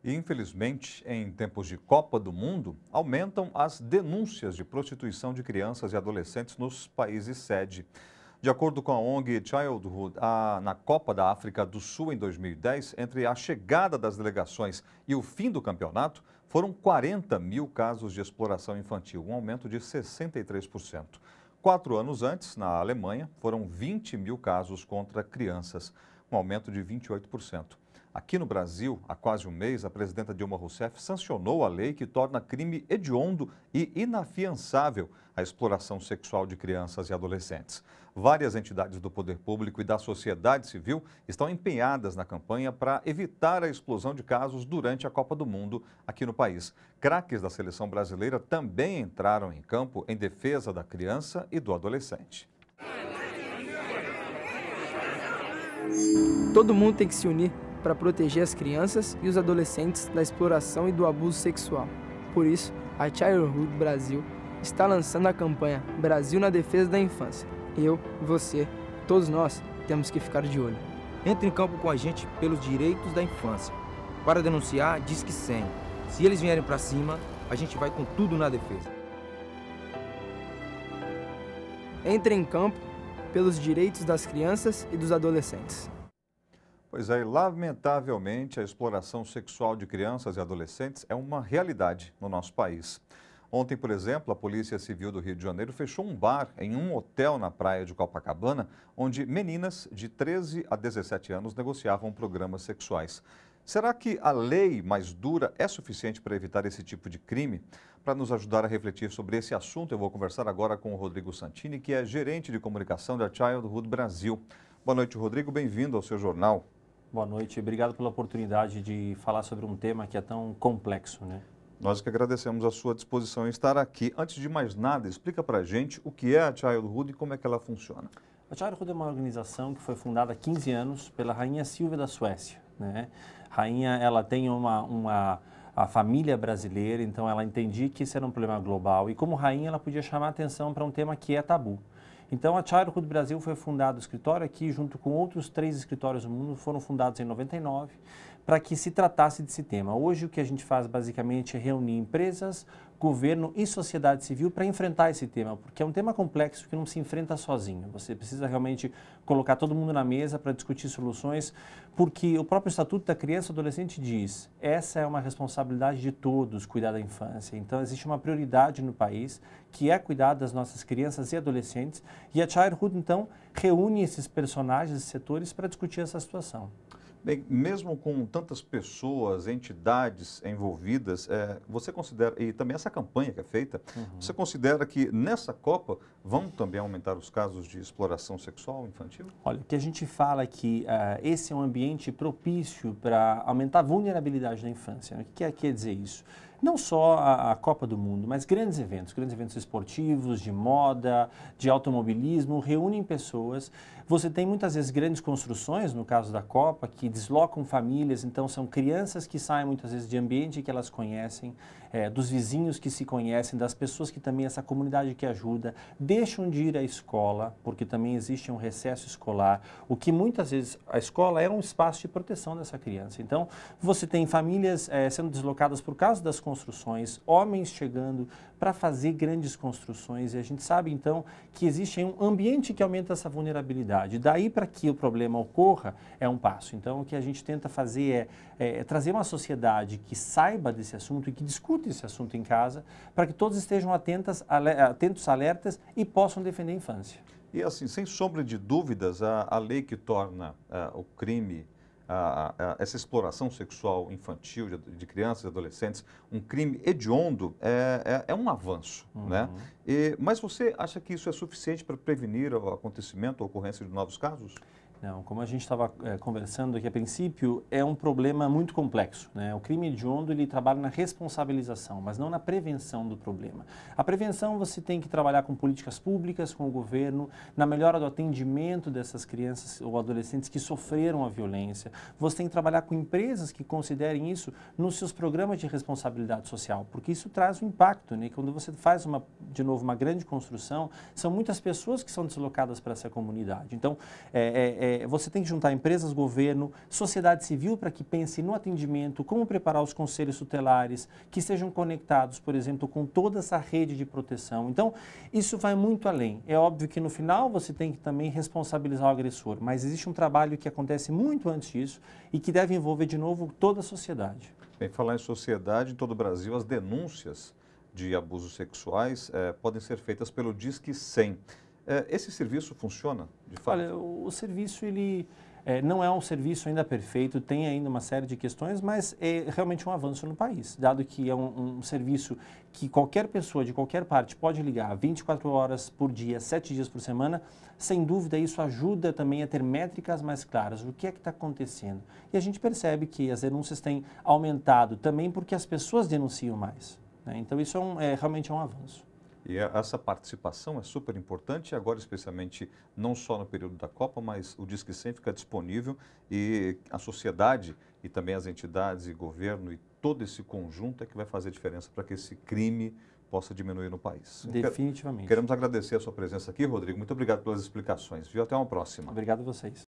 E, infelizmente, em tempos de Copa do Mundo, aumentam as denúncias de prostituição de crianças e adolescentes nos países sede. De acordo com a ONG Childhood, na Copa da África do Sul em 2010, entre a chegada das delegações e o fim do campeonato, foram 40 mil casos de exploração infantil, um aumento de 63%. 4 anos antes, na Alemanha, foram 20 mil casos contra crianças, um aumento de 28%. Aqui no Brasil, há quase um mês, a presidenta Dilma Rousseff sancionou a lei que torna crime hediondo e inafiançável a exploração sexual de crianças e adolescentes. Várias entidades do poder público e da sociedade civil estão empenhadas na campanha para evitar a explosão de casos durante a Copa do Mundo aqui no país. Craques da seleção brasileira também entraram em campo em defesa da criança e do adolescente. Todo mundo tem que se unir para proteger as crianças e os adolescentes da exploração e do abuso sexual. Por isso, a Childhood Brasil está lançando a campanha Brasil na Defesa da Infância. Eu, você, todos nós temos que ficar de olho. Entre em campo com a gente pelos direitos da infância. Para denunciar, diz que 100. Se eles vierem para cima, a gente vai com tudo na defesa. Entre em campo pelos direitos das crianças e dos adolescentes. Pois é, e lamentavelmente a exploração sexual de crianças e adolescentes é uma realidade no nosso país. Ontem, por exemplo, a Polícia Civil do Rio de Janeiro fechou um bar em um hotel na praia de Copacabana, onde meninas de 13 a 17 anos negociavam programas sexuais. Será que a lei mais dura é suficiente para evitar esse tipo de crime? Para nos ajudar a refletir sobre esse assunto, eu vou conversar agora com o Rodrigo Santini, que é gerente de comunicação da Childhood Brasil. Boa noite, Rodrigo. Bem-vindo ao seu jornal. Boa noite. Obrigado pela oportunidade de falar sobre um tema que é tão complexo, né? Nós que agradecemos a sua disposição em estar aqui. Antes de mais nada, explica para a gente o que é a Childhood e como é que ela funciona. A Childhood é uma organização que foi fundada há 15 anos pela Rainha Silvia da Suécia, né? Rainha, ela tem a família brasileira, então ela entendia que esse era um problema global e como rainha ela podia chamar a atenção para um tema que é tabu. Então a Childhood Brasil foi fundado, o escritório aqui, junto com outros 3 escritórios do mundo, foram fundados em 99, para que se tratasse desse tema. Hoje o que a gente faz basicamente é reunir empresas, governo e sociedade civil para enfrentar esse tema, porque é um tema complexo que não se enfrenta sozinho. Você precisa realmente colocar todo mundo na mesa para discutir soluções, porque o próprio Estatuto da Criança e do Adolescente diz, essa é uma responsabilidade de todos cuidar da infância. Então existe uma prioridade no país que é cuidar das nossas crianças e adolescentes, e a Childhood então reúne esses personagens, esses setores para discutir essa situação. Bem, mesmo com tantas pessoas, entidades envolvidas, você considera, e também essa campanha que é feita, você considera que nessa Copa vão também aumentar os casos de exploração sexual infantil? Olha, o que a gente fala é que esse é um ambiente propício para aumentar a vulnerabilidade da infância, né? O que quer dizer isso? Não só a Copa do Mundo, mas grandes eventos esportivos, de moda, de automobilismo, reúnem pessoas. Você tem muitas vezes grandes construções, no caso da Copa, que deslocam famílias, então são crianças que saem muitas vezes de ambiente que elas conhecem, dos vizinhos que se conhecem, das pessoas que também, essa comunidade que ajuda, deixam de ir à escola, porque também existe um recesso escolar, o que muitas vezes a escola é um espaço de proteção dessa criança. Então, você tem famílias sendo deslocadas por causa das construções, homens chegando para fazer grandes construções, e a gente sabe então que existe um ambiente que aumenta essa vulnerabilidade. Daí para que o problema ocorra é um passo. Então o que a gente tenta fazer é trazer uma sociedade que saiba desse assunto e que discute esse assunto em casa, para que todos estejam atentos, alertas e possam defender a infância. E assim, sem sombra de dúvidas, a lei que torna o crime, essa exploração sexual infantil de crianças e adolescentes, um crime hediondo, é um avanço, né? Mas você acha que isso é suficiente para prevenir o acontecimento, a ocorrência de novos casos? Não, como a gente estava conversando aqui a princípio, é um problema muito complexo, né? O crime hediondo, ele trabalha na responsabilização, mas não na prevenção do problema. A prevenção você tem que trabalhar com políticas públicas, com o governo, na melhora do atendimento dessas crianças ou adolescentes que sofreram a violência. Você tem que trabalhar com empresas que considerem isso nos seus programas de responsabilidade social, porque isso traz um impacto, né? Quando você faz, de novo, uma grande construção, são muitas pessoas que são deslocadas para essa comunidade. Então, você tem que juntar empresas, governo, sociedade civil para que pense no atendimento, como preparar os conselhos tutelares, que sejam conectados, por exemplo, com toda essa rede de proteção. Então, isso vai muito além. É óbvio que no final você tem que também responsabilizar o agressor, mas existe um trabalho que acontece muito antes disso e que deve envolver, de novo, toda a sociedade. Bem, falar em sociedade, em todo o Brasil, as denúncias de abusos sexuais podem ser feitas pelo Disque 100. Esse serviço funciona, de fato? Olha, o serviço, ele não é um serviço ainda perfeito, tem ainda uma série de questões, mas é realmente um avanço no país, dado que é um serviço que qualquer pessoa de qualquer parte pode ligar 24 horas por dia, 7 dias por semana. Sem dúvida, isso ajuda também a ter métricas mais claras. O que é que está acontecendo? E a gente percebe que as denúncias têm aumentado também porque as pessoas denunciam mais, né? Então, isso realmente é um avanço. E essa participação é super importante, agora especialmente não só no período da Copa, mas o Disque 100 fica disponível e a sociedade e também as entidades e governo e todo esse conjunto é que vai fazer diferença para que esse crime possa diminuir no país. Definitivamente. Queremos agradecer a sua presença aqui, Rodrigo. Muito obrigado pelas explicações. Viu? Até uma próxima. Obrigado a vocês.